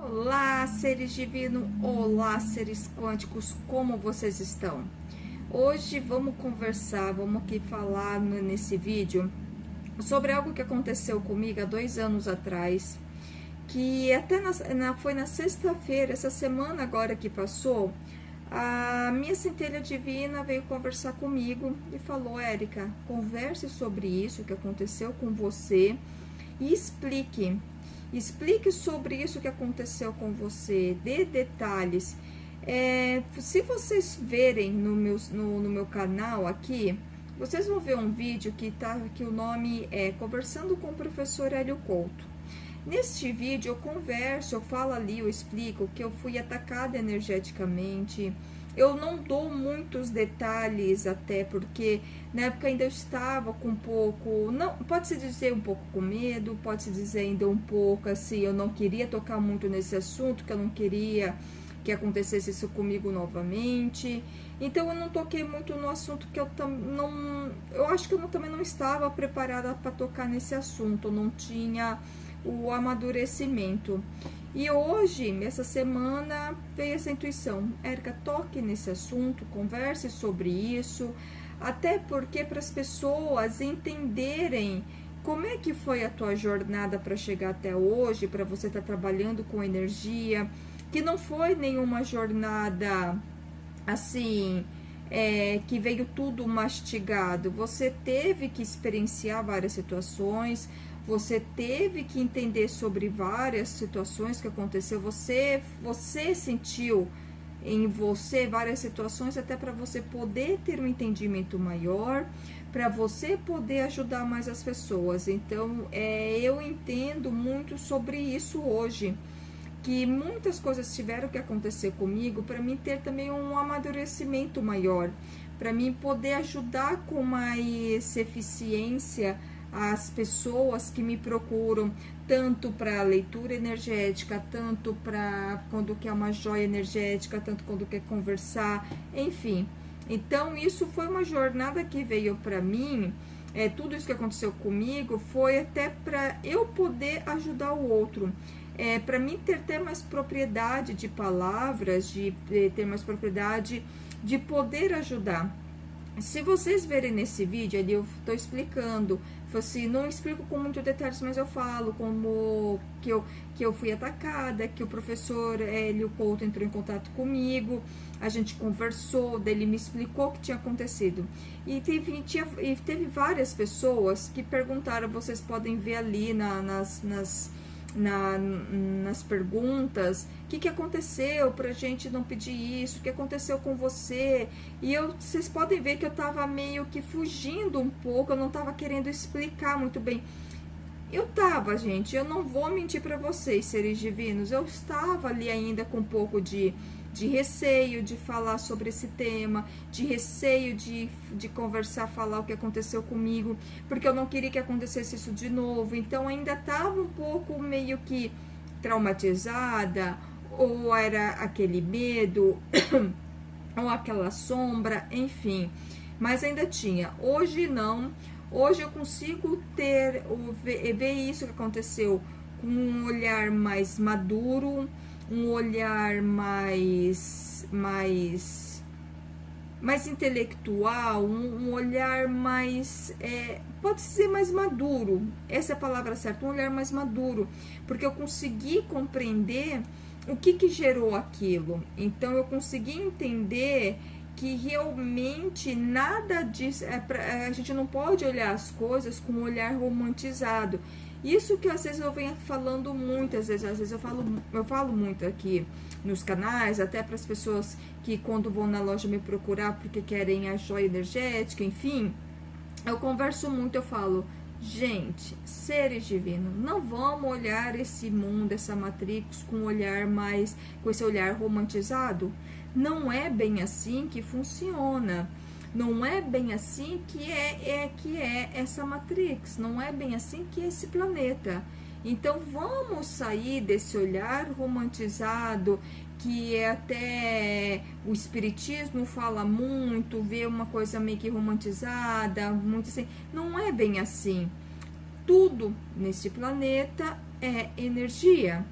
Olá, seres divinos, olá, seres quânticos, como vocês estão? Hoje vamos conversar, vamos aqui falar nesse vídeo sobre algo que aconteceu comigo há 2 anos atrás, que até foi na sexta-feira, essa semana agora que passou, a minha centelha divina veio conversar comigo e falou: Érica, converse sobre isso que aconteceu com você e explique sobre isso que aconteceu com você, dê detalhes. Se vocês verem no meu canal aqui, vocês vão ver um vídeo que o nome é Conversando com o Professor Hélio Couto. Neste vídeo eu converso, eu falo ali, eu explico que eu fui atacada energeticamente. Eu não dou muitos detalhes, até porque na época ainda eu estava com um pouco, não, pode-se dizer um pouco com medo, pode-se dizer ainda um pouco assim, eu não queria tocar muito nesse assunto, que eu não queria que acontecesse isso comigo novamente. Então eu não toquei muito no assunto, que eu acho que eu também não estava preparada para tocar nesse assunto, eu não tinha o amadurecimento. E hoje, essa semana, veio essa intuição: Érica, toque nesse assunto, converse sobre isso, até porque para as pessoas entenderem como é que foi a tua jornada para chegar até hoje, para você estar trabalhando com energia, que não foi nenhuma jornada assim, que veio tudo mastigado. Você teve que experienciar várias situações, você teve que entender sobre várias situações que aconteceu, você sentiu em você várias situações, até para você poder ter um entendimento maior, para você poder ajudar mais as pessoas. Então, eu entendo muito sobre isso hoje, que muitas coisas tiveram que acontecer comigo para mim ter também um amadurecimento maior, para mim poder ajudar com mais eficiência as pessoas que me procuram, tanto para leitura energética, tanto para quando quer uma joia energética, tanto quando quer conversar, enfim. Então isso foi uma jornada que veio para mim, tudo isso que aconteceu comigo foi até para eu poder ajudar o outro. Para mim ter mais propriedade de palavras, de ter mais propriedade de poder ajudar. Se vocês verem nesse vídeo ali, eu estou explicando, assim, não explico com muitos detalhes, mas eu falo como que eu fui atacada, que o professor Hélio Couto entrou em contato comigo, a gente conversou, daí ele me explicou o que tinha acontecido. E teve várias pessoas que perguntaram, vocês podem ver ali nas perguntas, o que aconteceu pra gente não pedir isso, o que aconteceu com você. E vocês podem ver que eu tava meio que fugindo um pouco, eu não tava querendo explicar muito bem. Eu tava, gente, eu não vou mentir pra vocês, seres divinos, eu estava ali ainda com um pouco de receio de falar sobre esse tema, de receio de conversar, falar o que aconteceu comigo, porque eu não queria que acontecesse isso de novo. Então ainda estava um pouco meio que traumatizada, ou era aquele medo, ou aquela sombra, enfim. Mas ainda tinha. Hoje não. Hoje eu consigo ver isso que aconteceu com um olhar mais maduro, um olhar mais intelectual, um olhar mais, pode ser mais maduro, essa é a palavra certa, um olhar mais maduro, porque eu consegui compreender o que gerou aquilo. Então eu consegui entender que realmente nada disso, a gente não pode olhar as coisas com um olhar romantizado. Isso que às vezes eu venho falando muito, às vezes eu falo muito aqui nos canais, até para as pessoas que quando vão na loja me procurar porque querem a joia energética, enfim, eu converso muito, eu falo: gente, seres divinos, não vamos olhar esse mundo, essa Matrix com com esse olhar romantizado. Não é bem assim que funciona. Não é bem assim que é essa Matrix, não é bem assim que é esse planeta. Então vamos sair desse olhar romantizado, que até o espiritismo fala muito, vê uma coisa meio que romantizada, muito assim. Não é bem assim. Tudo nesse planeta é energia.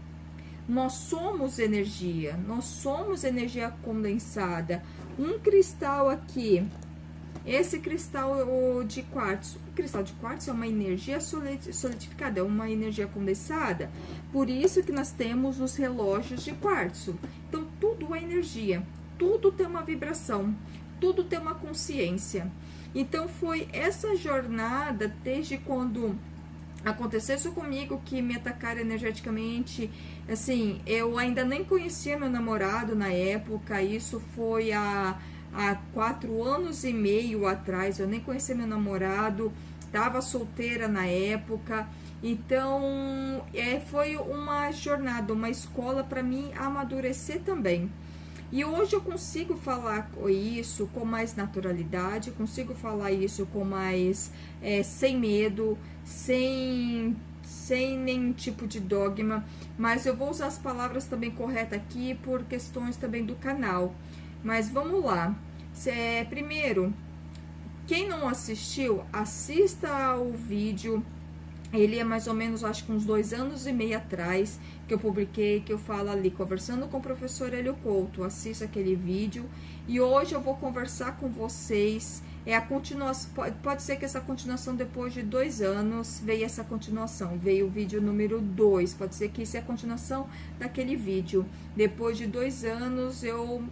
Nós somos energia, nós somos energia condensada. Um cristal aqui, esse cristal de quartzo, o cristal de quartzo é uma energia solidificada, é uma energia condensada. Por isso que nós temos os relógios de quartzo. Então, tudo é energia, tudo tem uma vibração, tudo tem uma consciência. Então, foi essa jornada, desde quando aconteceu isso comigo, que me atacaram energeticamente. Assim, eu ainda nem conhecia meu namorado na época, isso foi há 4 anos e meio atrás, eu nem conhecia meu namorado, tava solteira na época. Então, foi uma jornada, uma escola para mim amadurecer também. E hoje eu consigo falar isso com mais naturalidade, consigo falar isso com mais, sem medo, sem nenhum tipo de dogma, mas eu vou usar as palavras também corretas aqui por questões também do canal. Mas vamos lá. Primeiro, quem não assistiu, assista o vídeo. Ele é mais ou menos, acho que uns 2 anos e meio atrás, que eu publiquei, que eu falo ali, conversando com o professor Hélio Couto. Assista aquele vídeo. E hoje eu vou conversar com vocês. A continuação, pode ser que essa continuação, depois de 2 anos, veio essa continuação. Veio o vídeo número 2. Pode ser que isso é a continuação daquele vídeo. Depois de 2 anos, eu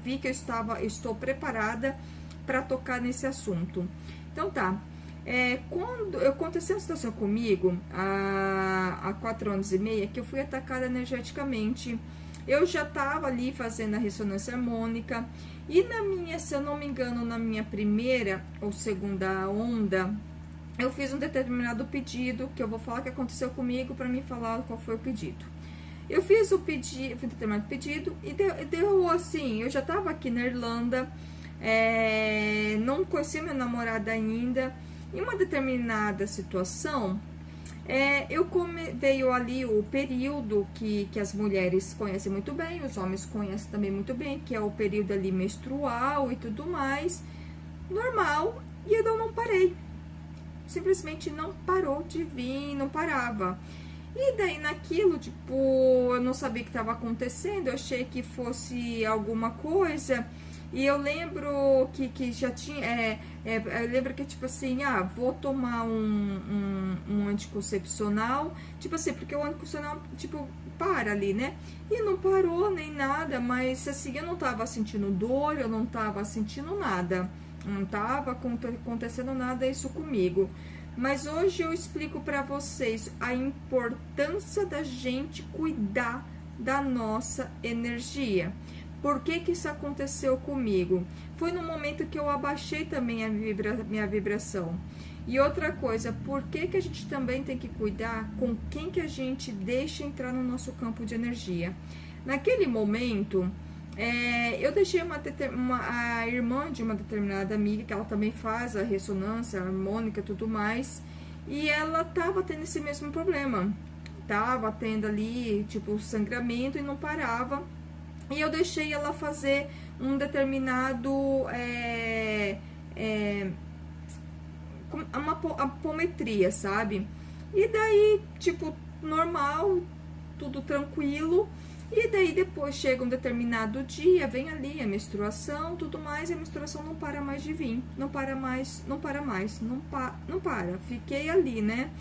vi que estou preparada para tocar nesse assunto. Então tá. Quando aconteceu uma situação comigo há 4 anos e meio, que eu fui atacada energeticamente. Eu já estava ali fazendo a ressonância harmônica, e se eu não me engano, na minha primeira ou segunda onda, eu fiz um determinado pedido, que eu vou falar que aconteceu comigo para me falar qual foi o pedido. Eu fiz um determinado pedido e deu assim, eu já estava aqui na Irlanda, não conhecia meu namorado ainda. Em uma determinada situação, veio ali o período que as mulheres conhecem muito bem, os homens conhecem também muito bem, que é o período ali menstrual e tudo mais, normal, e eu não parei. Simplesmente não parou de vir, não parava. E daí naquilo, tipo, eu não sabia o que estava acontecendo, eu achei que fosse alguma coisa. E eu lembro que já tinha, eu lembro que tipo assim, vou tomar um anticoncepcional, tipo assim, porque o anticoncepcional, tipo, para ali, né? E não parou nem nada, mas assim, eu não tava sentindo dor, eu não tava sentindo nada, não tava acontecendo nada isso comigo. Mas hoje eu explico para vocês a importância da gente cuidar da nossa energia. Por que isso aconteceu comigo? Foi no momento que eu abaixei também a minha vibração. E outra coisa, por que a gente também tem que cuidar com quem que a gente deixa entrar no nosso campo de energia? Naquele momento, eu deixei a irmã de uma determinada amiga, que ela também faz a ressonância harmônica e tudo mais, e ela tava tendo esse mesmo problema. Tava tendo ali, tipo, sangramento e não parava. E eu deixei ela fazer um determinado, uma apometria, sabe? E daí, tipo, normal, tudo tranquilo. E daí depois chega um determinado dia, vem ali a menstruação, tudo mais, e a menstruação não para mais de vir. Não para mais. Fiquei ali, né?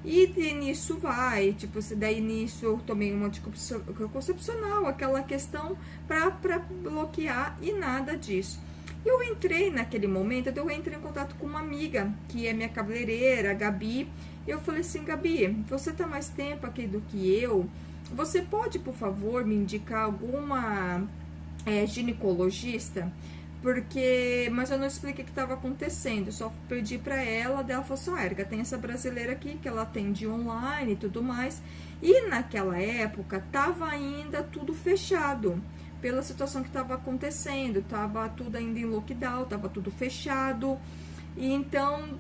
E nisso vai, tipo, daí nisso eu tomei um anticoncepcional, aquela questão pra bloquear, e nada disso. Eu entrei naquele momento, eu entrei em contato com uma amiga, que é minha cabeleireira, a Gabi. Eu falei assim, Gabi, você tá mais tempo aqui do que eu, você pode, por favor, me indicar alguma ginecologista? Mas eu não expliquei o que estava acontecendo, eu só pedi para ela, daí ela falou assim, Érica, tem essa brasileira aqui que ela atende online e tudo mais. E naquela época tava ainda tudo fechado, pela situação que estava acontecendo, tava tudo ainda em lockdown, tava tudo fechado. E então,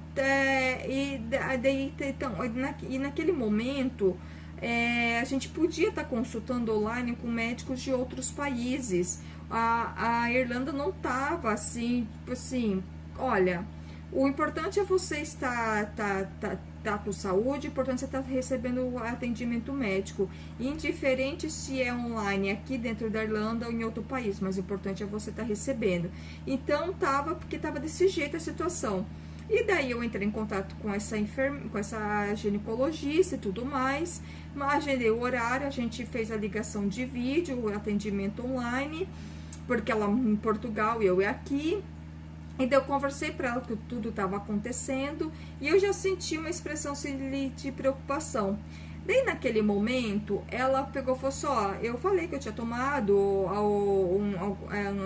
naquele momento, a gente podia estar consultando online com médicos de outros países. A Irlanda não tava assim, tipo assim, olha, O importante é você estar com saúde, o importante é você estar recebendo atendimento médico, indiferente se é online aqui dentro da Irlanda ou em outro país, mas o importante é você estar recebendo. Então, porque tava desse jeito a situação. E daí eu entrei em contato com essa ginecologista e tudo mais, agendei o horário, a gente fez a ligação de vídeo, o atendimento online, porque ela em Portugal e eu aqui. Então eu conversei para ela que tudo estava acontecendo e eu já senti uma expressão de preocupação. Daí naquele momento ela pegou e falou assim, ó, eu falei que eu tinha tomado um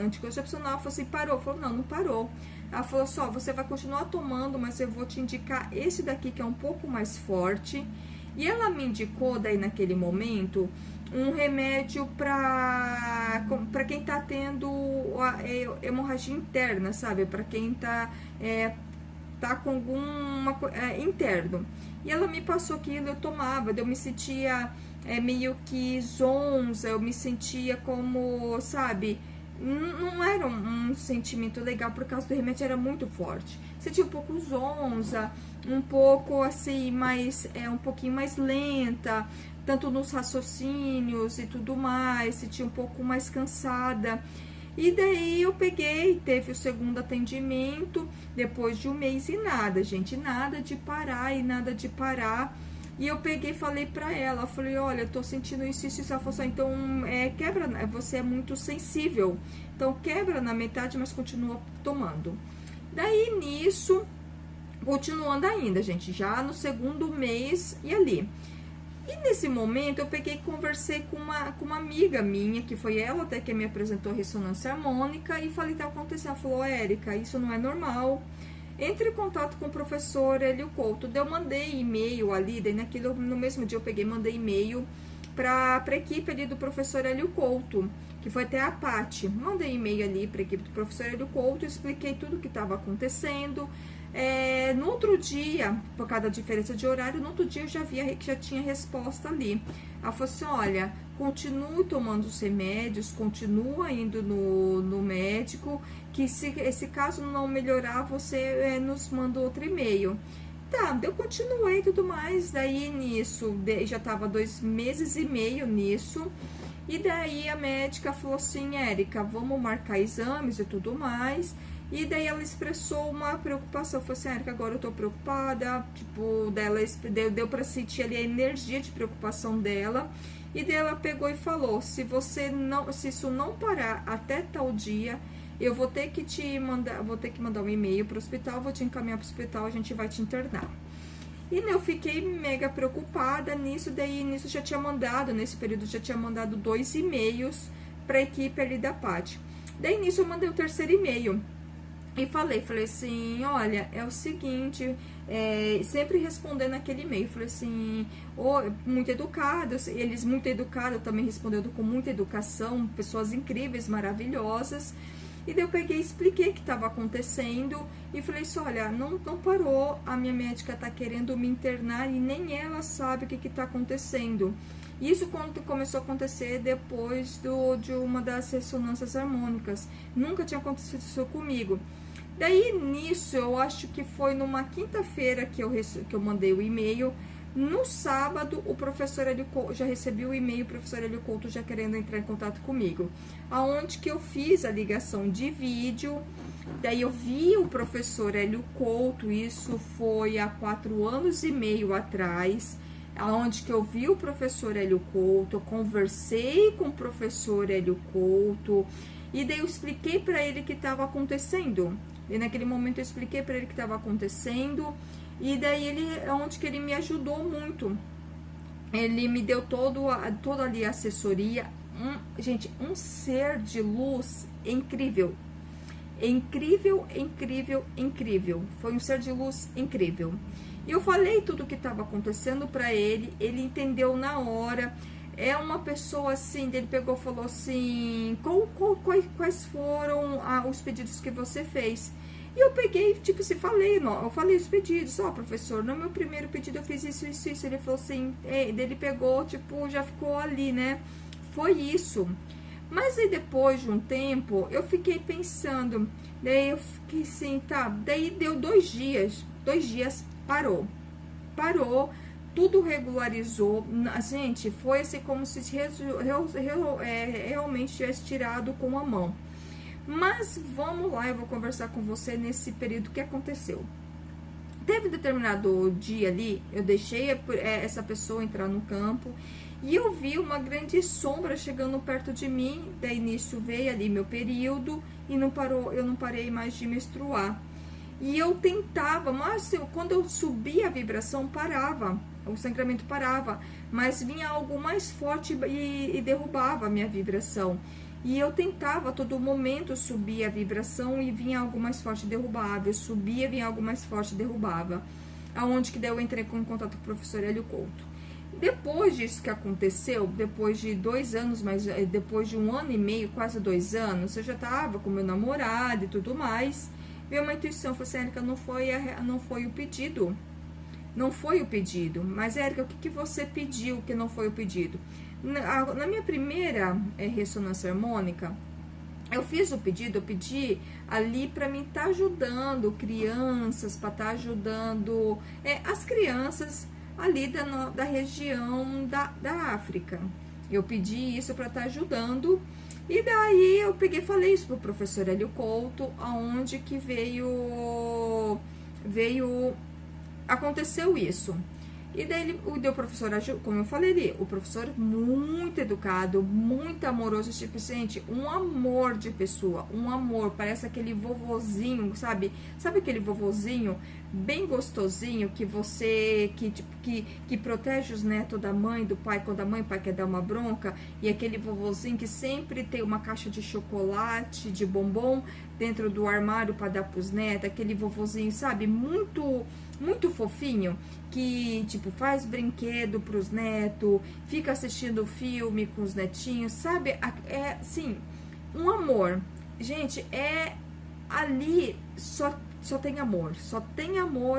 anticoncepcional, ela falou assim, parou? Falou, não parou. Ela falou assim, ó, você vai continuar tomando, mas eu vou te indicar esse daqui que é um pouco mais forte. E ela me indicou daí naquele momento um remédio para quem tá tendo hemorragia interna, sabe? Para quem tá com alguma interno. E ela me passou aquilo, eu tomava, eu me sentia meio que zonza, eu me sentia como, sabe, não era um sentimento legal por causa do remédio, era muito forte. Sentia um pouco zonza, um pouco assim, um pouquinho mais lenta, tanto nos raciocínios e tudo mais, sentia um pouco mais cansada. E daí eu peguei, teve o segundo atendimento, depois de um mês e nada, gente, nada de parar e nada de parar. E eu peguei e falei pra ela, eu falei, olha, eu tô sentindo isso, ela falou assim, então quebra, você é muito sensível, então quebra na metade, mas continua tomando. Daí nisso, continuando ainda, gente, já no segundo mês e ali. E nesse momento eu peguei e conversei com uma amiga minha, que foi ela até que me apresentou a ressonância harmônica, e falei, tá acontecendo, ela falou, Érica, isso não é normal. Entre em contato com o professor Hélio Couto. Eu mandei e-mail ali, daí no mesmo dia eu peguei e mandei e-mail para a equipe ali do professor Hélio Couto, que foi até a Paty. Mandei e-mail ali para a equipe do professor Hélio Couto, expliquei tudo o que estava acontecendo. No outro dia, por causa da diferença de horário, no outro dia eu já via que já tinha resposta ali. Ela falou assim, olha, continue tomando os remédios, continua indo no médico, que se esse caso não melhorar, você nos manda outro e-mail. Tá, eu continuei e tudo mais, daí nisso, já tava 2 meses e meio nisso, e daí a médica falou assim, Érica, vamos marcar exames e tudo mais. E daí ela expressou uma preocupação, falou assim, Érica, agora eu tô preocupada, tipo, deu pra sentir ali a energia de preocupação dela. E daí ela pegou e falou, se isso não parar até tal dia, eu vou ter que mandar um e-mail pro hospital, vou te encaminhar pro hospital, a gente vai te internar. E eu fiquei mega preocupada nisso, daí nisso nesse período já tinha mandado 2 e-mails pra equipe ali da Paty. Daí nisso eu mandei o 3º e-mail. E falei assim, olha, é o seguinte, sempre respondendo aquele e-mail, falei assim, muito educados, eles muito educados, também respondendo com muita educação, pessoas incríveis, maravilhosas. E daí eu peguei e expliquei o que estava acontecendo e falei assim, olha, não parou, a minha médica tá querendo me internar e nem ela sabe o que tá acontecendo. Isso quando começou a acontecer depois de uma das ressonâncias harmônicas, nunca tinha acontecido isso comigo. Daí, nisso, eu acho que foi numa quinta-feira que eu mandei o e-mail. No sábado, o professor Hélio Couto, já recebi o e-mail, o professor Hélio Couto já querendo entrar em contato comigo. Aonde que eu fiz a ligação de vídeo, daí eu vi o professor Hélio Couto, isso foi há 4 anos e meio atrás, aonde que eu vi o professor Hélio Couto, eu conversei com o professor Hélio Couto, e daí eu expliquei para ele o que estava acontecendo. E naquele momento eu expliquei para ele o que estava acontecendo. E daí onde que ele me ajudou muito. Ele me deu toda ali a assessoria. Gente, um ser de luz incrível. Incrível, incrível, incrível. Foi um ser de luz incrível. E eu falei tudo o que estava acontecendo para ele. Ele entendeu na hora. É uma pessoa assim, ele pegou e falou assim, quais foram os pedidos que você fez? E eu peguei, tipo assim, eu falei os pedidos, professor, no meu primeiro pedido eu fiz isso, isso, isso. Ele falou assim, ele pegou, tipo, já ficou ali, né? Foi isso. Mas aí depois de um tempo, eu fiquei pensando, daí eu fiquei assim, tá, daí deu 2 dias, parou, tudo regularizou, gente, foi assim como se realmente tivesse tirado com a mão. Mas vamos lá, eu vou conversar com você nesse período que aconteceu. Teve determinado dia ali, eu deixei essa pessoa entrar no campo e eu vi uma grande sombra chegando perto de mim. Daí nisso veio ali meu período e não parou, eu não parei mais de menstruar. E eu tentava, mas quando eu subia a vibração, parava, o sangramento parava, mas vinha algo mais forte e derrubava a minha vibração. E eu tentava a todo momento subir a vibração e vinha algo mais forte, derrubava. Eu subia, vinha algo mais forte, derrubava. Aonde que daí eu entrei em contato com o professor Hélio Couto. Depois disso que aconteceu, depois de 2 anos, mas depois de 1 ano e meio, quase 2 anos, eu já tava com meu namorado e tudo mais. Veio uma intuição, falei assim, Érica, não foi o pedido. Não foi o pedido. Mas, Érica, o que você pediu que não foi o pedido? Na minha primeira ressonância harmônica, eu fiz o pedido, eu pedi ali para mim estar ajudando crianças, para estar ajudando as crianças ali da região da África. Eu pedi isso para estar ajudando. E daí eu peguei e falei isso pro professor Hélio Couto, aonde que aconteceu isso. E daí o professor, como eu falei ali, o professor muito educado, muito amoroso, tipo, gente, um amor de pessoa, um amor, parece aquele vovozinho, sabe? Sabe aquele vovozinho bem gostosinho que protege os netos da mãe, do pai, quando a mãe e o pai quer dar uma bronca, e aquele vovozinho que sempre tem uma caixa de chocolate, de bombom dentro do armário para dar pros netos, aquele vovozinho, sabe? Muito fofinho, que, tipo, faz brinquedo pros netos, fica assistindo filme com os netinhos, sabe? Sim, um amor. Gente, ali só tem amor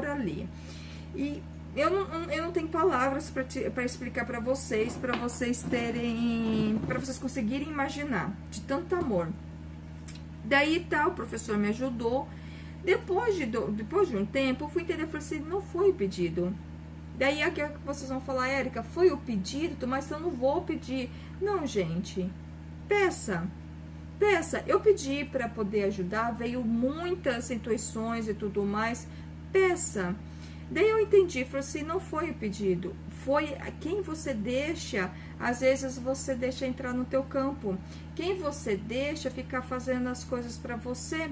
ali. E eu não tenho palavras para explicar para vocês conseguirem imaginar, de tanto amor. Daí o professor me ajudou. Depois de um tempo, eu fui entender, eu falei assim, não foi o pedido. Daí aqui é que vocês vão falar, Érica, foi o pedido, mas eu não vou pedir. Não, gente, peça. Eu pedi para poder ajudar, veio muitas intuições e tudo mais, peça. Daí eu entendi, falei assim, não foi o pedido, foi quem você deixa, às vezes você deixa entrar no teu campo, quem você deixa ficar fazendo as coisas para você.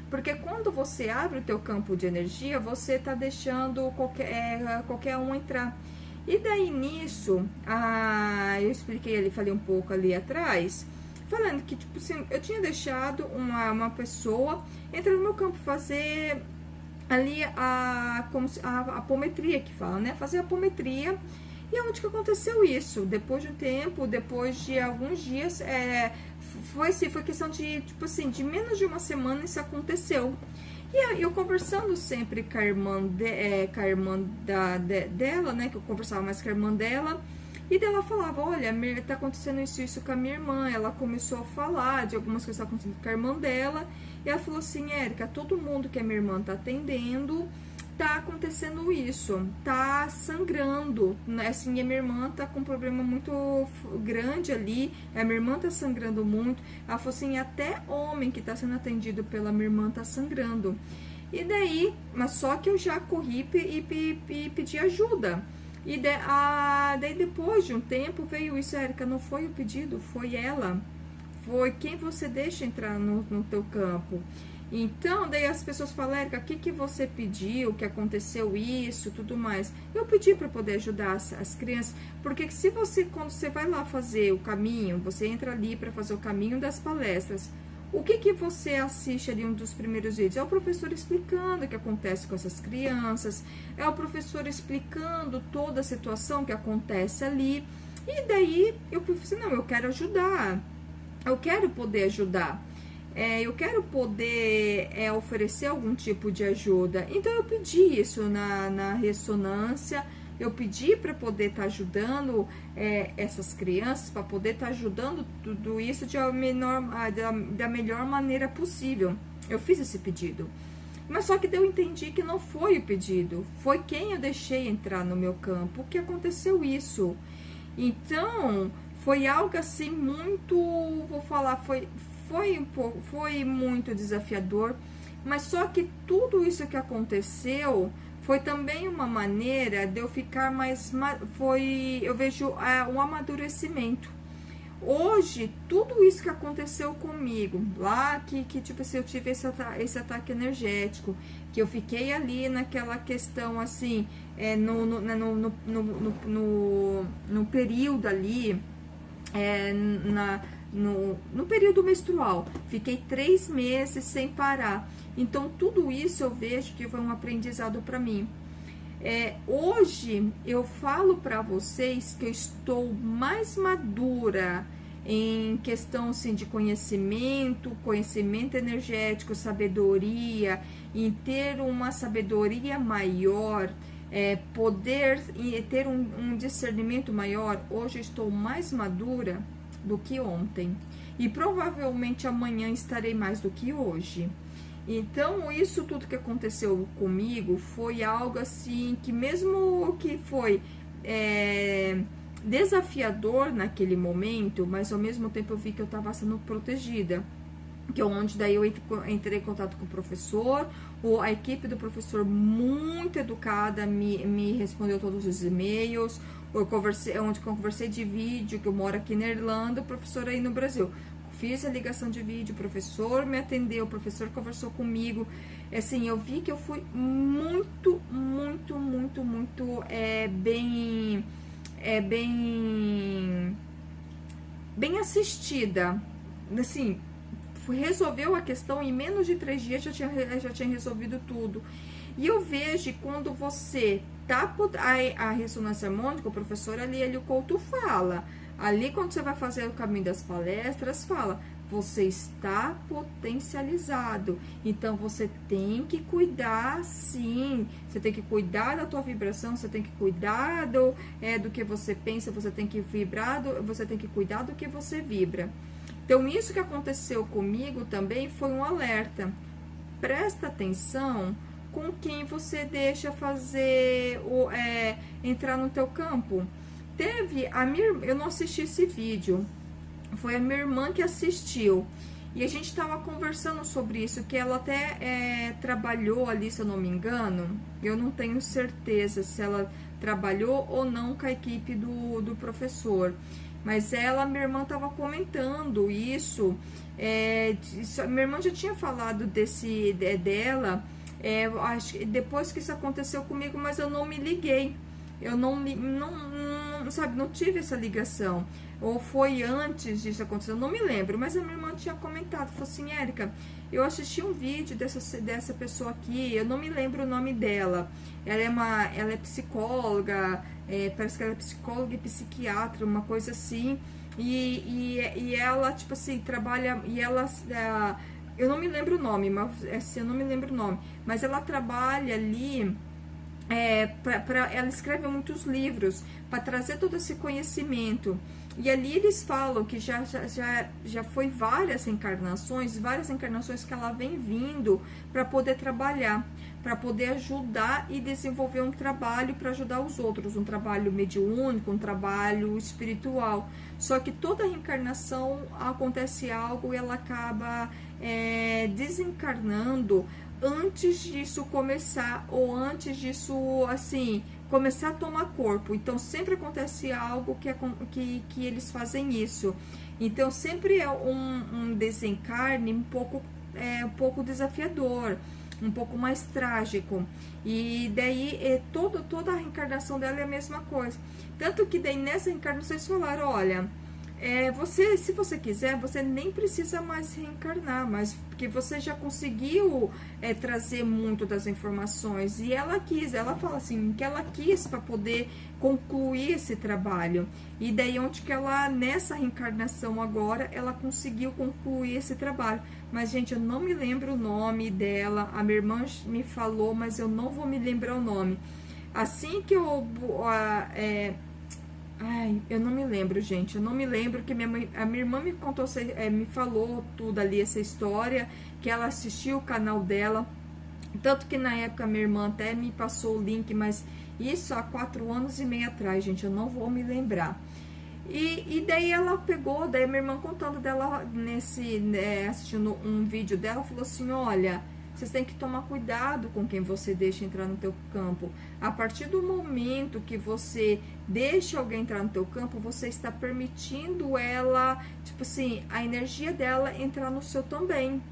Porque quando você abre o teu campo de energia, você tá deixando qualquer um entrar. E daí nisso, eu expliquei ali, falei um pouco ali atrás, falando que, tipo assim, eu tinha deixado uma pessoa entrar no meu campo, fazer ali a apometria que fala, né? Fazer a apometria. E onde que aconteceu isso? Depois de um tempo, depois de alguns dias, foi questão de, tipo assim, de menos de uma semana isso aconteceu. E eu conversando sempre com a irmã, dela, né, que eu conversava mais com a irmã dela, e dela falava, olha, tá acontecendo isso com a minha irmã. Ela começou a falar de algumas coisas que estavam acontecendo com a irmã dela, e ela falou assim, Érica, todo mundo que a minha irmã tá atendendo, tá acontecendo isso, tá sangrando, né? Assim, a minha irmã tá com um problema muito grande ali, a minha irmã tá sangrando muito. Ela falou assim, até homem que tá sendo atendido pela minha irmã tá sangrando. E daí, mas só que eu já corri e pedi ajuda. E daí depois de um tempo veio isso, Érica, não foi o pedido, foi ela. Foi quem você deixa entrar no teu campo. Então, daí as pessoas falam, Érica, o que você pediu, que aconteceu isso, tudo mais. Eu pedi para poder ajudar as crianças, porque se você, quando você vai lá fazer o caminho, você entra ali para fazer o caminho das palestras, o que você assiste ali, um dos primeiros vídeos? É o professor explicando o que acontece com essas crianças, é o professor explicando toda a situação que acontece ali, e daí eu falei assim, não, eu quero ajudar, eu quero poder ajudar. Eu quero poder oferecer algum tipo de ajuda. Então eu pedi isso na ressonância, eu pedi para poder estar ajudando essas crianças, para poder estar ajudando tudo isso da melhor maneira possível. Eu fiz esse pedido. Mas só que daí eu entendi que não foi o pedido, foi quem eu deixei entrar no meu campo que aconteceu isso. Então, foi algo assim muito, vou falar, foi muito desafiador, mas só que tudo isso que aconteceu foi também uma maneira de eu ficar mais, eu vejo um amadurecimento. Hoje, tudo isso que aconteceu comigo, lá que tipo assim, eu tive esse ataque energético, que eu fiquei ali naquela questão assim, no período ali, no período menstrual, fiquei 3 meses sem parar. Então, tudo isso eu vejo que foi um aprendizado para mim. Hoje eu falo para vocês que eu estou mais madura em questão assim, de conhecimento energético, sabedoria, em ter uma sabedoria maior, poder ter um discernimento maior. Hoje eu estou mais madura do que ontem e provavelmente amanhã estarei mais do que hoje. Então, isso tudo que aconteceu comigo foi algo assim, que mesmo que foi desafiador naquele momento, mas ao mesmo tempo eu vi que eu estava sendo protegida. Que onde daí eu entrei em contato com o professor, a equipe do professor muito educada, me respondeu todos os e-mails, onde eu conversei de vídeo, que eu moro aqui na Irlanda, o professor aí no Brasil. Fiz a ligação de vídeo, o professor me atendeu, o professor conversou comigo. Assim, eu vi que eu fui muito bem assistida. Assim, resolveu a questão em menos de 3 dias, já tinha resolvido tudo. E eu vejo quando você tá a ressonância harmônica, o professor ali o Couto fala. Ali, quando você vai fazer o caminho das palestras, fala, você está potencializado. Então, você tem que cuidar, sim. Você tem que cuidar da tua vibração, você tem que cuidar do que você pensa, você tem que você tem que cuidar do que você vibra. Então, isso que aconteceu comigo também foi um alerta. Presta atenção com quem você deixa entrar no teu campo. Eu não assisti esse vídeo, foi a minha irmã que assistiu, e a gente estava conversando sobre isso, que ela até trabalhou ali, se eu não me engano, eu não tenho certeza se ela trabalhou ou não com a equipe do professor, mas minha irmã estava comentando isso, minha irmã já tinha falado dela, acho que depois que isso aconteceu comigo, mas eu não me liguei. Eu não tive essa ligação. Ou foi antes disso acontecer, eu não me lembro. Mas a minha irmã tinha comentado, falou assim, Érica, eu assisti um vídeo dessa pessoa aqui, eu não me lembro o nome dela. Ela é psicóloga, parece que ela é psicóloga e psiquiatra, uma coisa assim. E ela, tipo assim, trabalha, e ela... eu não me lembro o nome, mas ela trabalha ali... ela escreve muitos livros para trazer todo esse conhecimento, e ali eles falam que já foi várias encarnações que ela vem vindo para poder trabalhar, para poder ajudar e desenvolver um trabalho para ajudar os outros, um trabalho mediúnico, um trabalho espiritual. Só que toda reencarnação acontece algo e ela acaba desencarnando antes disso começar, ou antes disso, assim, começar a tomar corpo. Então, sempre acontece algo que eles fazem isso. Então, sempre é um desencarne um pouco desafiador, um pouco mais trágico. E daí, toda a reencarnação dela é a mesma coisa. Tanto que daí, nessa reencarnação, eles falaram, olha... se você quiser, você nem precisa mais reencarnar, mas porque você já conseguiu trazer muito das informações, e ela fala assim, que ela quis para poder concluir esse trabalho, e daí onde que ela, nessa reencarnação agora, ela conseguiu concluir esse trabalho. Mas, gente, eu não me lembro o nome dela, a minha irmã me falou, mas eu não vou me lembrar o nome. Assim que ai, eu não me lembro, gente. Eu não me lembro que a minha irmã me contou, me falou tudo ali, essa história, que ela assistiu o canal dela. Tanto que na época minha irmã até me passou o link, mas isso há 4 anos e meio atrás, gente. Eu não vou me lembrar. E daí ela pegou, daí minha irmã contando dela, assistindo um vídeo dela, falou assim, olha, vocês têm que tomar cuidado com quem você deixa entrar no teu campo. A partir do momento que você deixa alguém entrar no teu campo, você está permitindo ela, tipo assim, a energia dela entrar no seu também.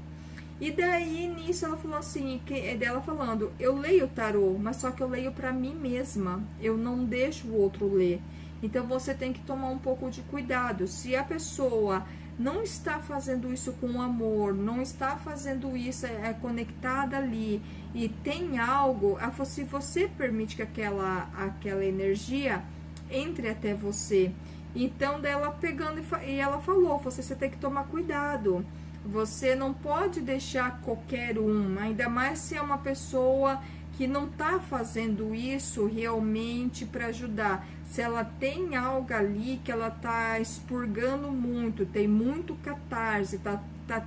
E daí, nisso, ela falou assim, dela falando, eu leio tarô, mas só que eu leio pra mim mesma, eu não deixo o outro ler. Então, você tem que tomar um pouco de cuidado. Se a pessoa não está fazendo isso com amor, não está fazendo isso conectada ali, e tem algo, se você permite que aquela energia entre até você. Então, dela pegando, e ela falou, você tem que tomar cuidado. Você não pode deixar qualquer um, ainda mais se é uma pessoa que não tá fazendo isso realmente para ajudar. Se ela tem algo ali que ela tá expurgando muito, tem muito catarse, tá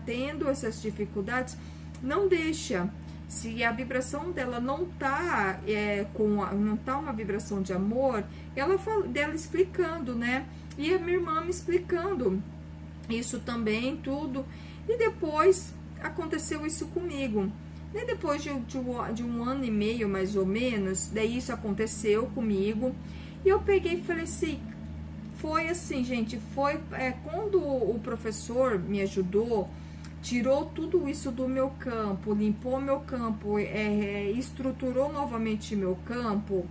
tendo essas dificuldades, não deixa. Se a vibração dela não tá não tá uma vibração de amor, dela explicando, né? E a minha irmã me explicando isso também, tudo. E depois aconteceu isso comigo. E depois de um ano e meio, mais ou menos, daí isso aconteceu comigo. E eu peguei e falei assim, foi assim, gente, foi quando o professor me ajudou, tirou tudo isso do meu campo, limpou meu campo, estruturou novamente meu campo.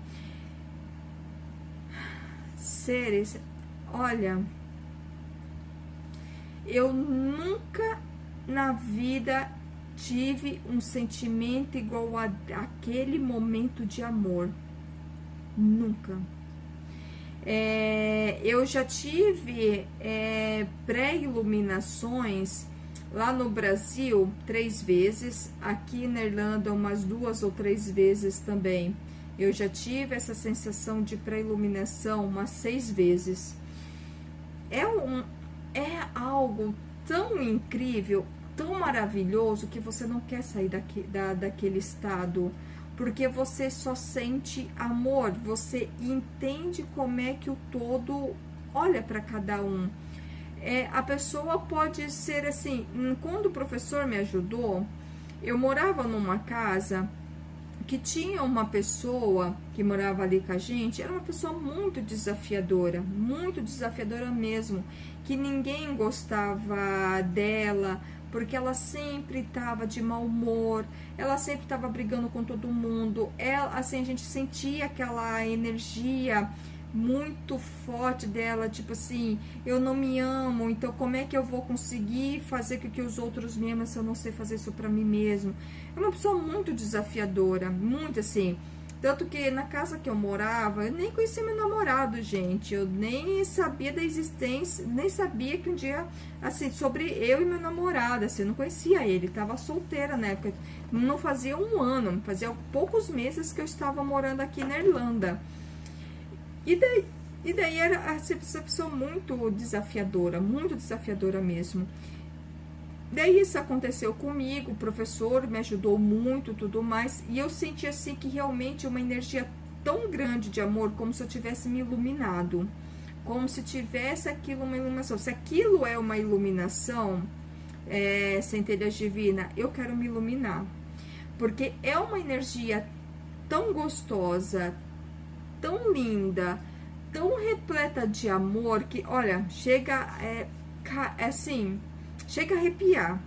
Seres, olha, eu nunca na vida tive um sentimento igual àquele momento de amor. Nunca. Eu já tive pré-iluminações lá no Brasil 3 vezes, aqui na Irlanda umas 2 ou 3 vezes também. Eu já tive essa sensação de pré-iluminação umas 6 vezes. É algo tão incrível, tão maravilhoso, que você não quer sair daquele estado, porque você só sente amor, você entende como é que o todo olha para cada um. A pessoa pode ser assim, quando o professor me ajudou, eu morava numa casa que tinha uma pessoa que morava ali com a gente, era uma pessoa muito desafiadora mesmo, que ninguém gostava dela, porque ela sempre estava de mau humor, ela sempre estava brigando com todo mundo, assim, a gente sentia aquela energia muito forte dela, tipo assim, eu não me amo, então como é que eu vou conseguir fazer com que os outros me amem se eu não sei fazer isso pra mim mesmo? É uma pessoa muito desafiadora, muito assim, tanto que na casa que eu morava, eu nem conhecia meu namorado, gente, eu nem sabia da existência, nem sabia que um dia, assim, sobre eu e meu namorado, assim, eu não conhecia ele, tava solteira na época, não fazia um ano, fazia poucos meses que eu estava morando aqui na Irlanda. E daí era essa pessoa muito desafiadora mesmo. Daí isso aconteceu comigo, o professor me ajudou muito, tudo mais, e eu senti assim que realmente uma energia tão grande de amor, como se eu tivesse me iluminado, como se tivesse aquilo uma iluminação. Se aquilo é uma iluminação, centelha divina, eu quero me iluminar, porque é uma energia tão gostosa, tão linda, tão repleta de amor, que, olha, chega, assim, chega a arrepiar.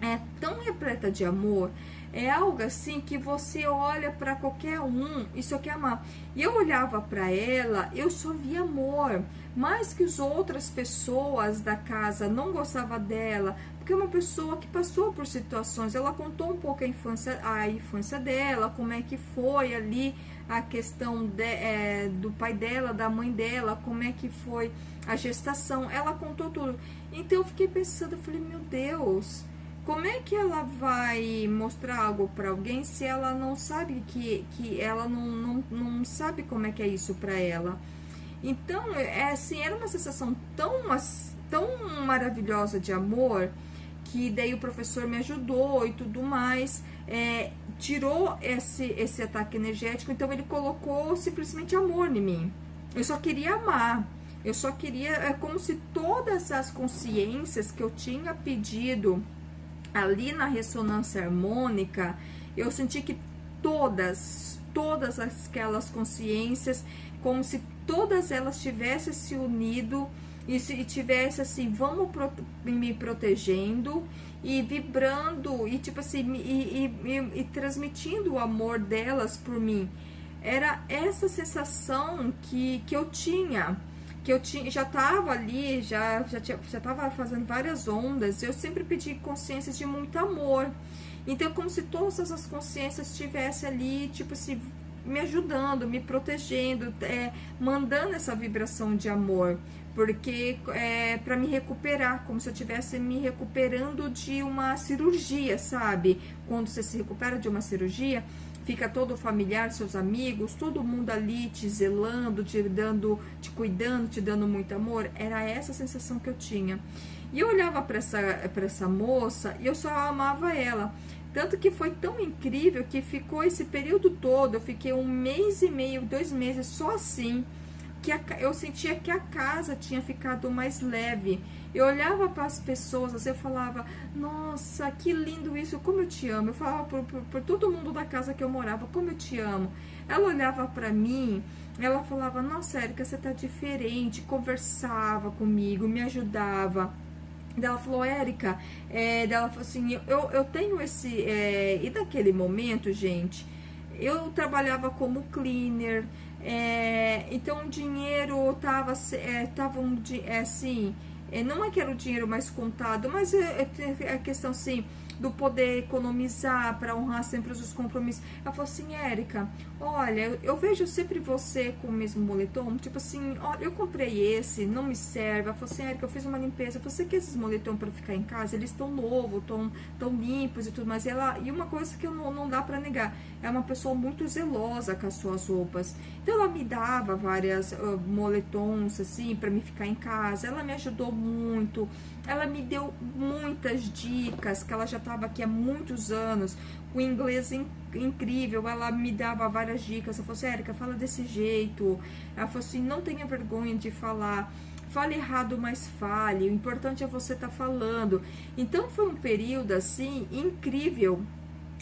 É tão repleta de amor, é algo assim que você olha para qualquer um e só quer amar. E eu olhava para ela, eu só via amor, mais que as outras pessoas da casa não gostavam dela, porque é uma pessoa que passou por situações. Ela contou um pouco a infância dela, como é que foi ali a questão do pai dela, da mãe dela, como é que foi a gestação. Ela contou tudo. Então eu fiquei pensando, eu falei, meu Deus, Como é que ela vai mostrar algo para alguém se ela não sabe que ela não sabe como é que é isso para ela? Então, é assim, era uma sensação tão maravilhosa de amor, que daí o professor me ajudou e tudo mais, tirou esse ataque energético, então ele colocou simplesmente amor em mim. Eu só queria amar, eu só queria, é como se todas as consciências que eu tinha pedido ali na ressonância harmônica, eu senti que todas aquelas consciências, como se todas elas tivessem se unido e tivesse assim, vamos me protegendo e vibrando e tipo assim, e transmitindo o amor delas por mim. Era essa sensação que eu tinha. Já estava ali, já estava fazendo várias ondas. Eu sempre pedi consciências de muito amor. Então, como se todas essas consciências estivessem ali, tipo assim, me ajudando, me protegendo, mandando essa vibração de amor, porque para me recuperar, como se eu estivesse me recuperando de uma cirurgia, sabe? Quando você se recupera de uma cirurgia, fica todo o familiar, seus amigos, todo mundo ali te zelando, te cuidando, te dando muito amor. Era essa sensação que eu tinha. E eu olhava para essa moça e eu só amava ela. Tanto que foi tão incrível que ficou esse período todo, eu fiquei 1 mês e meio, 2 meses só assim, que eu sentia que a casa tinha ficado mais leve. Eu olhava para as pessoas, assim, eu falava, nossa, que lindo isso, como eu te amo. Eu falava por todo mundo da casa que eu morava, como eu te amo. Ela olhava para mim, ela falava, nossa, Érica, você tá diferente, conversava comigo, me ajudava. Ela falou, Érica, ela falou assim, eu tenho esse... e naquele momento, gente, eu trabalhava como cleaner, então o dinheiro tava assim, não é que era o dinheiro mais contado, mas a questão assim, do poder economizar para honrar sempre os compromissos. Ela falou assim, Érica, olha, eu vejo sempre você com o mesmo moletom, tipo assim, ó, eu comprei esse, não me serve. Ela falou assim, Érica, eu fiz uma limpeza, você quer esses moletom para ficar em casa? Eles estão novos, tão limpos e tudo mais. E uma coisa que não dá para negar, é uma pessoa muito zelosa com as suas roupas. Então ela me dava várias moletons assim para me ficar em casa. Ela me ajudou muito. Ela me deu muitas dicas, que ela já estava aqui há muitos anos, com inglês incrível. Ela me dava várias dicas. Ela falou assim, Érica, fala desse jeito. Ela falou assim, não tenha vergonha de falar. Fale errado, mas fale. O importante é você estar falando. Então foi um período assim incrível,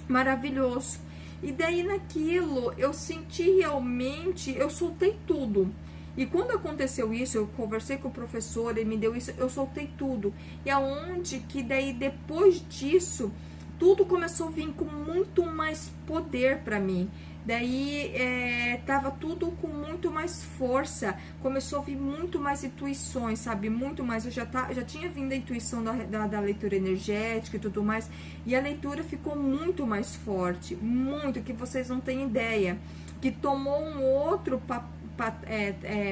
maravilhoso. E daí naquilo eu senti realmente, eu soltei tudo. E quando aconteceu isso, eu conversei com o professor, ele me deu isso, eu soltei tudo. E aonde que daí depois disso, tudo começou a vir com muito mais poder para mim. Daí tava tudo com muito mais força, começou a vir muito mais intuições, sabe? Muito mais, eu já tinha vindo a intuição da leitura energética e tudo mais, e a leitura ficou muito mais forte, muito, que vocês não têm ideia, que tomou um outro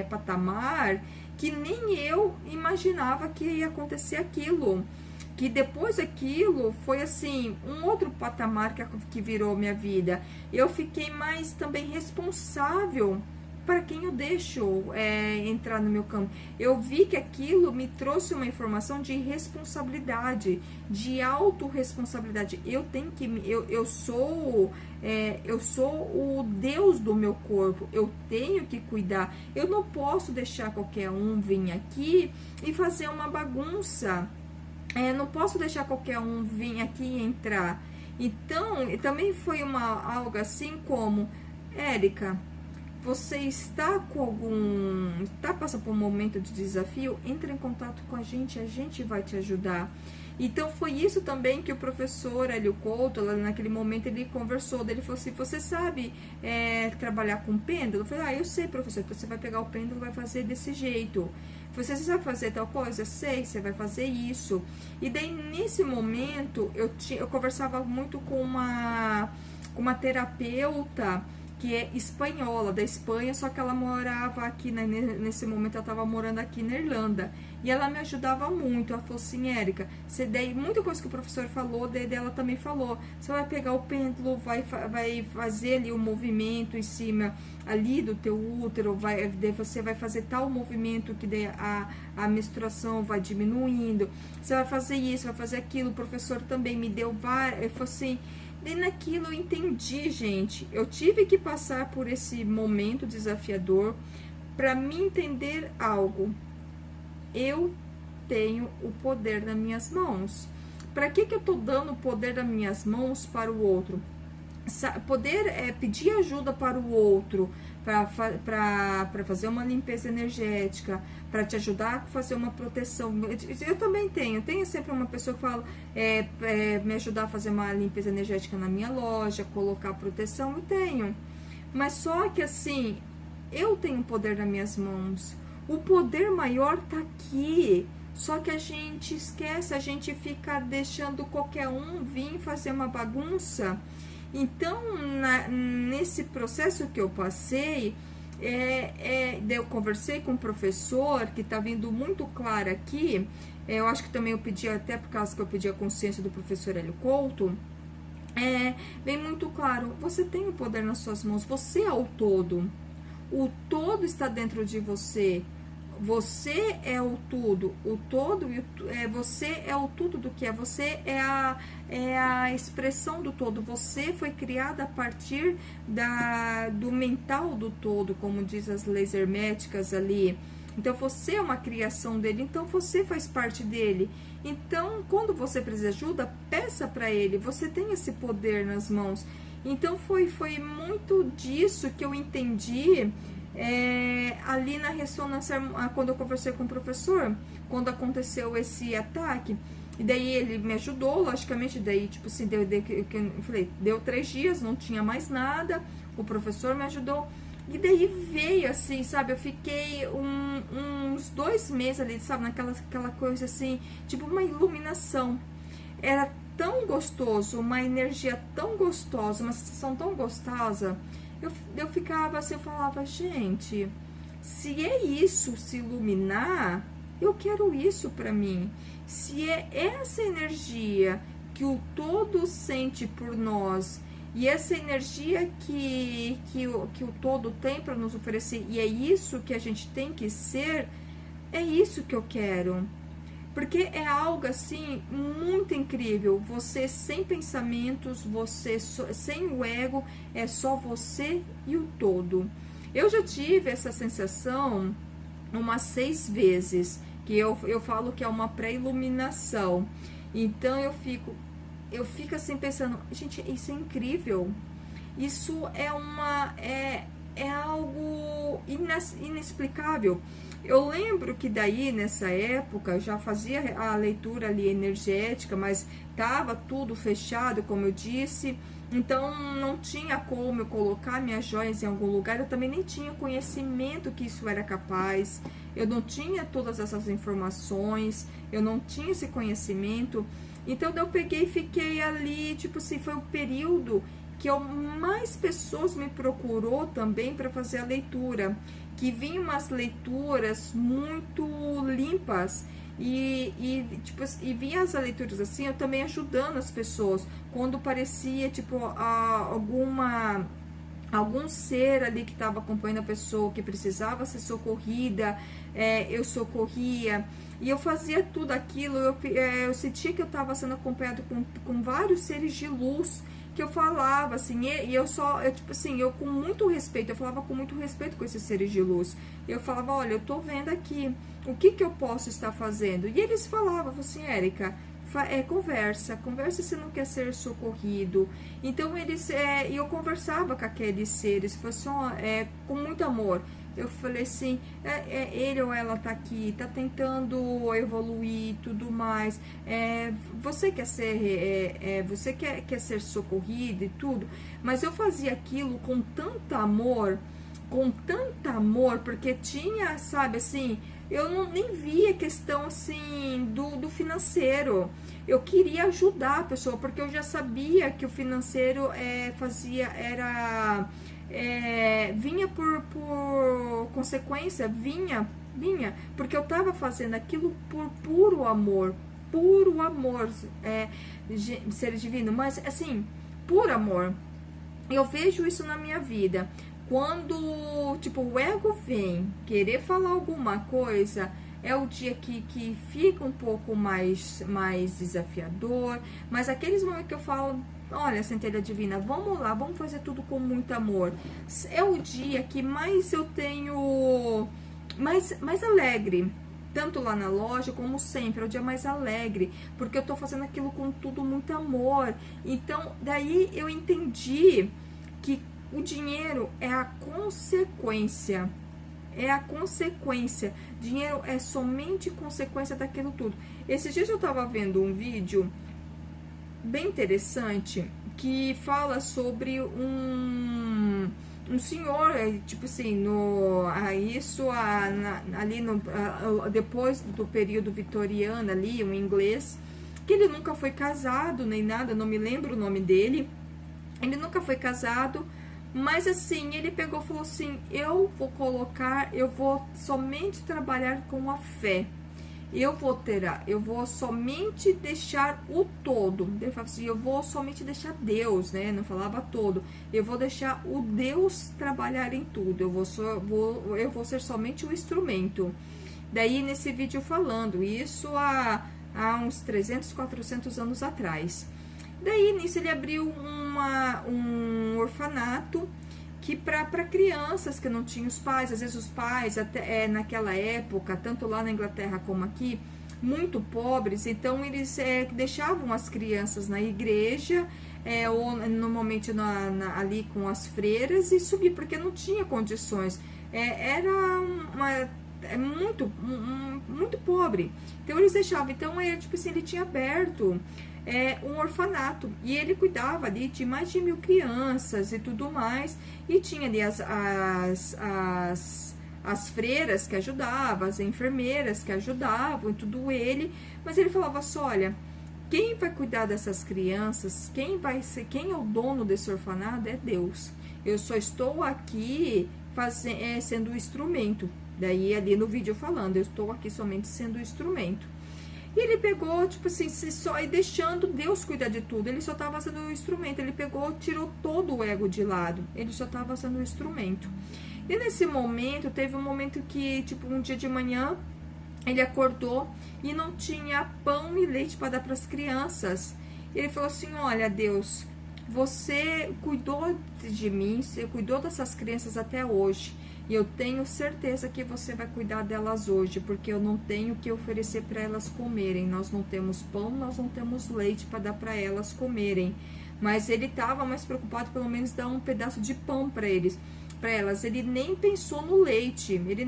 patamar que nem eu imaginava que ia acontecer aquilo. Que depois daquilo foi assim, um outro patamar que virou minha vida. Eu fiquei mais também responsável para quem eu deixo entrar no meu campo. Eu vi que aquilo me trouxe uma informação de responsabilidade, de autorresponsabilidade. Eu sou o Deus do meu corpo, eu tenho que cuidar. Eu não posso deixar qualquer um vir aqui e fazer uma bagunça. Não posso deixar qualquer um vir aqui e entrar. Então, também foi algo assim como, Érica, você está passando por um momento de desafio, entre em contato com a gente vai te ajudar. Então foi isso também que o professor Hélio Couto, naquele momento, ele conversou, ele falou assim, você sabe trabalhar com pêndulo? Eu falei, eu sei, professor, então você vai pegar o pêndulo e vai fazer desse jeito. Você sabe fazer tal coisa? Eu sei, você vai fazer isso. E daí, nesse momento, eu conversava muito com uma terapeuta que é espanhola, da Espanha, só que ela morava aqui, né, nesse momento ela estava morando aqui na Irlanda, e ela me ajudava muito. Ela falou assim, Érica, você daí, muita coisa que o professor falou, daí ela também falou, você vai pegar o pêndulo, vai fazer ali o movimento em cima ali do teu útero, daí você vai fazer tal movimento que daí a menstruação vai diminuindo, você vai fazer isso, vai fazer aquilo. O professor também me deu várias, ele falou assim. E naquilo eu entendi, gente. Eu tive que passar por esse momento desafiador para me entender algo. Eu tenho o poder nas minhas mãos. Para que eu tô dando o poder das minhas mãos para o outro? Poder é pedir ajuda para o outro, para fazer uma limpeza energética, para te ajudar a fazer uma proteção. Eu também tenho sempre uma pessoa que fala, me ajudar a fazer uma limpeza energética na minha loja, colocar proteção, eu tenho. Mas só que assim, eu tenho poder nas minhas mãos, o poder maior tá aqui. Só que a gente esquece, a gente fica deixando qualquer um vir fazer uma bagunça. Então, nesse processo que eu passei, eu conversei com um professor que está vindo muito claro aqui. Eu acho que também eu pedi, até por causa que eu pedi a consciência do professor Hélio Couto. Vem muito claro, você tem o poder nas suas mãos, você é o todo está dentro de você. Você é o tudo, você é o tudo do que é, você é a expressão do todo, você foi criada a partir do mental do todo, como diz as leis herméticas ali. Então você é uma criação dele, então você faz parte dele. Então quando você precisa de ajuda, peça para ele, você tem esse poder nas mãos. Então foi muito disso que eu entendi. Ali na ressonância, quando eu conversei com o professor, quando aconteceu esse ataque, e daí ele me ajudou, logicamente, daí tipo assim, deu 3 dias, não tinha mais nada, o professor me ajudou, e daí veio assim, sabe, eu fiquei uns 2 meses ali, sabe, naquela coisa assim, tipo uma iluminação. Era tão gostoso, uma energia tão gostosa, uma sensação tão gostosa. Eu ficava assim, eu falava, gente, se é isso, se iluminar, eu quero isso para mim. Se é essa energia que o todo sente por nós, e essa energia que o todo tem para nos oferecer, e é isso que a gente tem que ser, é isso que eu quero. Porque é algo assim muito incrível. Você sem pensamentos, você sem o ego, é só você e o todo. Eu já tive essa sensação umas 6 vezes, que eu falo que é uma pré-iluminação. Então eu fico assim pensando, gente, isso é incrível. Isso é algo inexplicável. Eu lembro que daí, nessa época, eu já fazia a leitura ali energética, mas tava tudo fechado, como eu disse, então não tinha como eu colocar minhas joias em algum lugar. Eu também nem tinha conhecimento que isso era capaz, eu não tinha todas essas informações, eu não tinha esse conhecimento. Então eu peguei e fiquei ali, tipo assim, foi o período que mais pessoas me procurou também para fazer a leitura, que vinham umas leituras muito limpas e vinha as leituras assim, eu também ajudando as pessoas, quando parecia tipo algum ser ali que estava acompanhando a pessoa que precisava ser socorrida, eu socorria, e eu fazia tudo aquilo. Eu sentia que eu estava sendo acompanhado com vários seres de luz, que eu falava assim, eu com muito respeito, eu falava com muito respeito com esses seres de luz. Eu falava, olha, eu tô vendo aqui, o que eu posso estar fazendo? E eles falavam assim, Érica, conversa se não quer ser socorrido. Então eu conversava com aqueles seres, com muito amor. Eu falei assim, ele ou ela tá aqui, tá tentando evoluir, tudo mais. Você quer ser socorrido e tudo, mas eu fazia aquilo com tanto amor, porque tinha, sabe, assim, eu nem via questão assim do financeiro. Eu queria ajudar a pessoa, porque eu já sabia que o financeiro vinha por consequência, vinha, porque eu estava fazendo aquilo por puro amor, ser divino, mas assim, por amor. Eu vejo isso na minha vida. Quando, tipo, o ego vem querer falar alguma coisa, é o dia que fica um pouco mais desafiador. Mas aqueles momentos que eu falo, olha, centelha divina, vamos lá, vamos fazer tudo com muito amor. É o dia que mais eu tenho, mais alegre. Tanto lá na loja, como sempre, é o dia mais alegre, porque eu tô fazendo aquilo com tudo muito amor. Então, daí eu entendi que o dinheiro é a consequência. É a consequência. Dinheiro é somente consequência daquilo tudo. Esses dias eu tava vendo um vídeo bem interessante que fala sobre um senhor, tipo assim, ali depois do período vitoriano ali, um inglês, que ele nunca foi casado nem nada, não me lembro o nome dele, ele nunca foi casado, mas assim, ele pegou e falou assim, eu vou somente trabalhar com a fé. Eu vou somente deixar o todo. Ele falava assim, eu vou somente deixar Deus, né? Não falava todo. Eu vou deixar o Deus trabalhar em tudo. Eu vou ser somente o instrumento. Daí, nesse vídeo falando, isso há uns 300, 400 anos atrás. Daí, nisso, ele abriu um orfanato que para crianças que não tinham os pais, às vezes os pais, até naquela época, tanto lá na Inglaterra como aqui, muito pobres, então eles deixavam as crianças na igreja, ou normalmente ali com as freiras, e subir, porque não tinha condições. Era muito pobre. Então eles deixavam. Então, tipo assim, ele tinha aberto um orfanato, e ele cuidava ali de mais de 1000 crianças e tudo mais, e tinha ali as freiras que ajudavam, as enfermeiras que ajudavam e tudo ele, mas ele falava assim, olha, quem vai cuidar dessas crianças, quem é o dono desse orfanato é Deus, eu só estou aqui sendo o instrumento. Daí ali no vídeo falando, eu estou aqui somente sendo o instrumento. E ele pegou, tipo assim, e deixando Deus cuidar de tudo. Ele só estava sendo um instrumento. Ele pegou, tirou todo o ego de lado. Ele só estava sendo um instrumento. E nesse momento, teve um momento que, tipo, um dia de manhã, ele acordou e não tinha pão e leite para dar para as crianças. Ele falou assim, olha, Deus, você cuidou de mim, você cuidou dessas crianças até hoje. E eu tenho certeza que você vai cuidar delas hoje, porque eu não tenho o que oferecer para elas comerem. Nós não temos pão, nós não temos leite para dar para elas comerem. Mas ele estava mais preocupado, pelo menos, dar um pedaço de pão para elas. Ele nem pensou no leite. Ele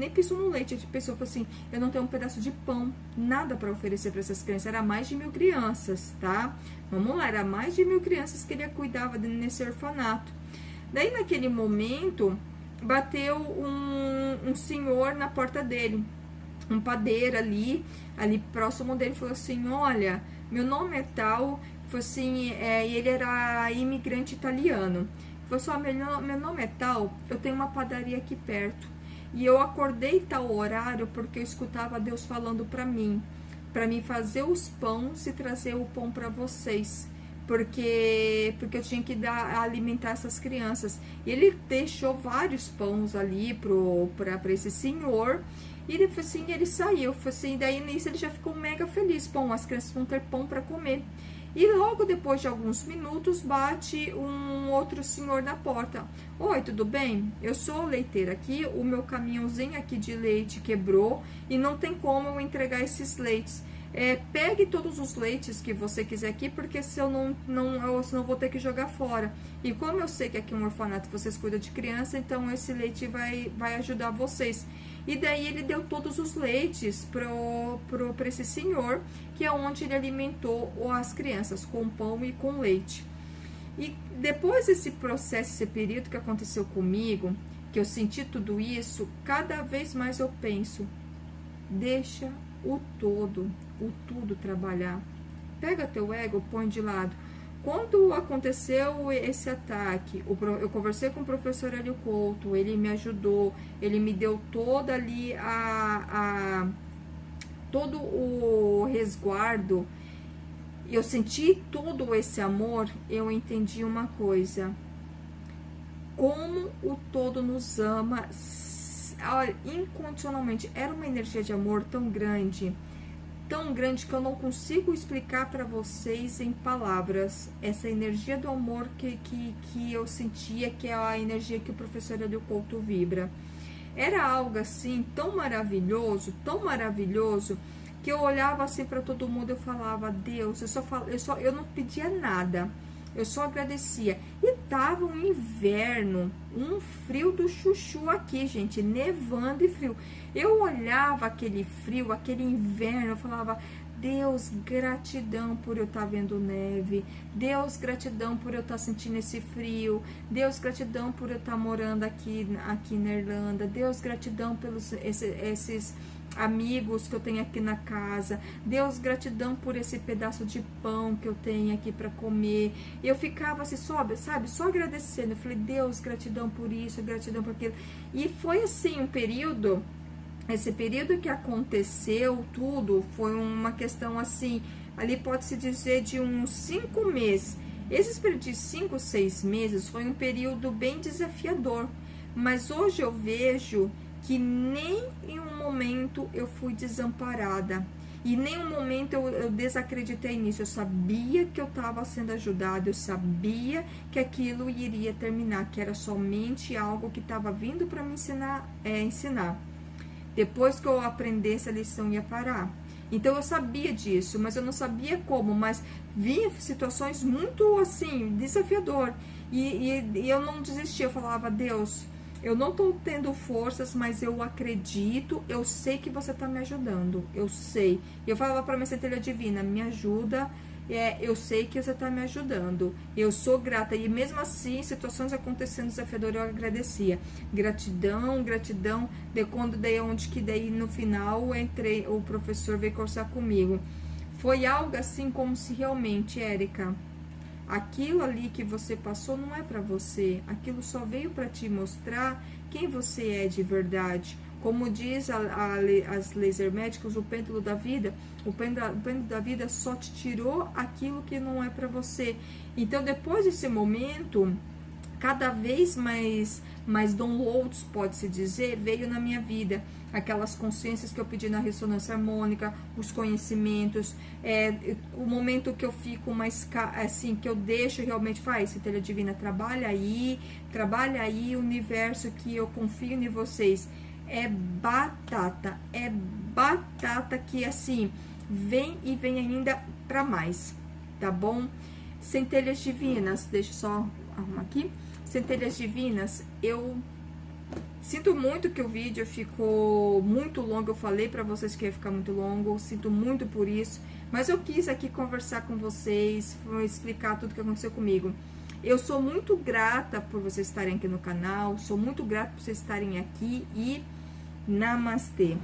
pensou assim, eu não tenho um pedaço de pão, nada para oferecer para essas crianças. Era mais de 1000 crianças, tá? Vamos lá, era mais de 1000 crianças que ele cuidava nesse orfanato. Daí, naquele momento, bateu um senhor na porta dele, um padeiro ali próximo dele, falou assim, olha, meu nome é tal, falou assim, e ele era imigrante italiano, falou assim, meu nome é tal, eu tenho uma padaria aqui perto, e eu acordei tal horário porque eu escutava Deus falando para mim fazer os pães e trazer o pão para vocês, porque eu tinha que alimentar essas crianças. E ele deixou vários pães ali para esse senhor, e ele foi assim, ele saiu, foi assim, daí nisso ele já ficou mega feliz, bom, as crianças vão ter pão para comer. E logo depois de alguns minutos, bate um outro senhor na porta. Oi, tudo bem? Eu sou leiteira aqui, o meu caminhãozinho aqui de leite quebrou e não tem como eu entregar esses leites. Pegue todos os leites que você quiser aqui, porque se eu senão vou ter que jogar fora. E como eu sei que aqui é um orfanato, vocês cuidam de criança, então esse leite vai ajudar vocês. E daí ele deu todos os leites para esse senhor, que é onde ele alimentou as crianças, com pão e com leite. E depois desse processo, esse período que aconteceu comigo, que eu senti tudo isso, cada vez mais eu penso, deixa o tudo trabalhar. Pega teu ego, põe de lado. Quando aconteceu esse ataque, eu conversei com o professor Hélio Couto, ele me ajudou, ele me deu toda ali todo o resguardo. Eu senti todo esse amor, eu entendi uma coisa: como o todo nos ama incondicionalmente. Era uma energia de amor tão grande que eu não consigo explicar para vocês em palavras. Essa energia do amor que eu sentia, que é a energia que o professor Hélio Couto vibra. Era algo assim tão maravilhoso, que eu olhava assim para todo mundo, eu falava: Deus, eu não pedia nada, eu só agradecia. E tava um inverno, um frio do chuchu aqui, gente, nevando e frio. Eu olhava aquele frio, aquele inverno, eu falava: Deus, gratidão por eu estar vendo neve. Deus, gratidão por eu estar sentindo esse frio. Deus, gratidão por eu estar morando aqui na Irlanda. Deus, gratidão pelos esses amigos que eu tenho aqui na casa. Deus, gratidão por esse pedaço de pão que eu tenho aqui para comer. Eu ficava assim, sabe, só agradecendo. Eu falei: Deus, gratidão por isso, gratidão por aquilo. E foi assim um período. Esse período que aconteceu tudo foi uma questão assim, ali pode-se dizer de uns 5 meses. Esses períodos de 5, 6 meses foi um período bem desafiador. Mas hoje eu vejo que nem em um momento eu fui desamparada. E em nenhum momento eu desacreditei nisso. Eu sabia que eu estava sendo ajudada, eu sabia que aquilo iria terminar, que era somente algo que estava vindo para me ensinar. Depois que eu aprendesse a lição ia parar. Então eu sabia disso, mas eu não sabia como. Mas vinha situações muito assim, desafiador. E eu não desistia, eu falava: Deus, eu não estou tendo forças, mas eu acredito, eu sei que você está me ajudando, eu sei. Eu falava para minha centelha divina: me ajuda, eu sei que você está me ajudando, eu sou grata. E mesmo assim, situações acontecendo desafiadoras, eu agradecia. Gratidão, gratidão. Daí no final o professor veio conversar comigo. Foi algo assim como se realmente, Érica, aquilo ali que você passou não é para você, aquilo só veio para te mostrar quem você é de verdade. Como diz as leis herméticas, o pêndulo da vida, o pêndulo da vida só te tirou aquilo que não é para você. Então, depois desse momento, cada vez mais downloads, pode-se dizer, veio na minha vida. Aquelas consciências que eu pedi na ressonância harmônica, os conhecimentos, o momento que eu fico mais, assim, que eu deixo realmente, centelha divina, trabalha aí, universo, que eu confio em vocês. É batata que, assim, vem e vem ainda para mais, tá bom? Centelhas divinas, deixa eu só arrumar aqui. Centelhas divinas, eu sinto muito que o vídeo ficou muito longo, eu falei para vocês que ia ficar muito longo, sinto muito por isso, mas eu quis aqui conversar com vocês, explicar tudo que aconteceu comigo. Eu sou muito grata por vocês estarem aqui no canal, sou muito grata por vocês estarem aqui e namastê.